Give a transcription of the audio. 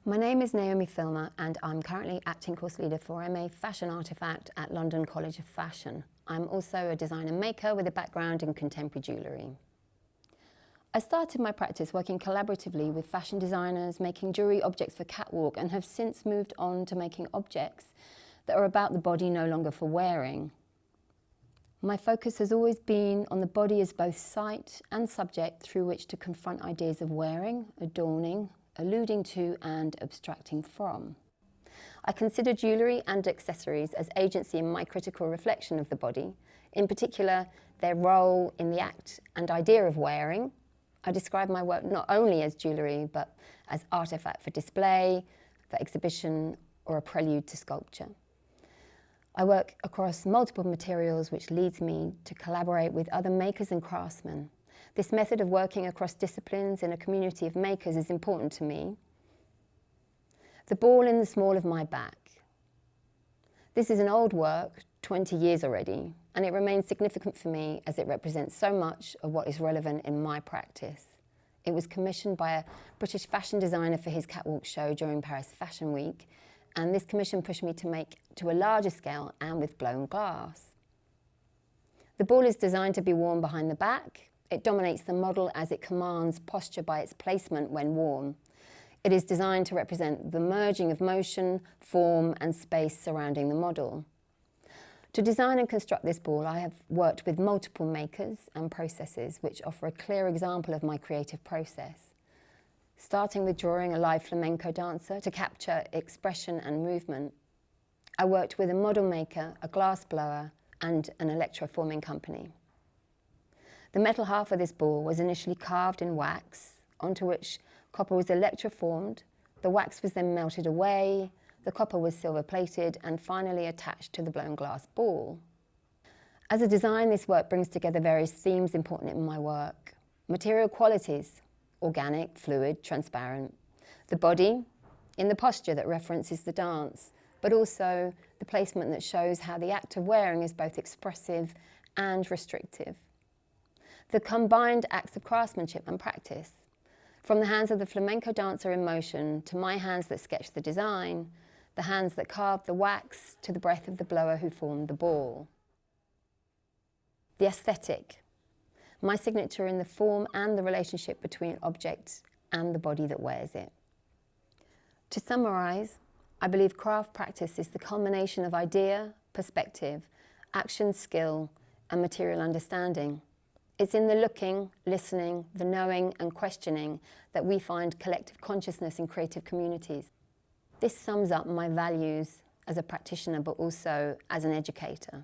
My name is Naomi and I'm currently acting course leader for MA Fashion Artefact at London College of Fashion. I'm also a designer maker with a background in contemporary jewellery. I started my practice working collaboratively with fashion designers, making jewellery objects for catwalk, and have since moved on to making objects that are about the body, no longer for wearing. My focus has always been on the body as both site and subject through which to confront ideas of wearing, adorning, alluding to and abstracting from. I consider jewellery and accessories as agency in my critical reflection of the body, in particular their role in the act and idea of wearing. I describe my work not only as jewellery but as artefact for display, for exhibition or a prelude to sculpture. I work across multiple materials, which leads me to collaborate with other makers and craftsmen. This method of working across disciplines in a community of makers is important to me. The ball in the small of my back. This is an old work, 20 years already, and it remains significant for me as it represents so much of what is relevant in my practice. It was commissioned by a British fashion designer for his catwalk show during Paris Fashion Week, and this commission pushed me to make to a larger scale and with blown glass. The ball is designed to be worn behind the back. It dominates the model as it commands posture by its placement when worn. It is designed to represent the merging of motion, form and space surrounding the model. To design and construct this ball, I have worked with multiple makers and processes which offer a clear example of my creative process. Starting with drawing a live flamenco dancer to capture expression and movement. I worked with a model maker, a glass blower and an electroforming company. The metal half of this ball was initially carved in wax, onto which copper was electroformed. The wax was then melted away, the copper was silver plated and finally attached to the blown glass ball. As a design, this work brings together various themes important in my work. Material qualities, organic, fluid, transparent. The body, in the posture that references the dance, but also the placement that shows how the act of wearing is both expressive and restrictive. The combined acts of craftsmanship and practice, from the hands of the flamenco dancer in motion to my hands that sketch the design, the hands that carved the wax to the breath of the blower who formed the ball. The aesthetic, my signature in the form and the relationship between object and the body that wears it. To summarise, I believe craft practice is the culmination of idea, perspective, action, skill and material understanding. It's in the looking, listening, the knowing and questioning that we find collective consciousness in creative communities. This sums up my values as a practitioner but also as an educator.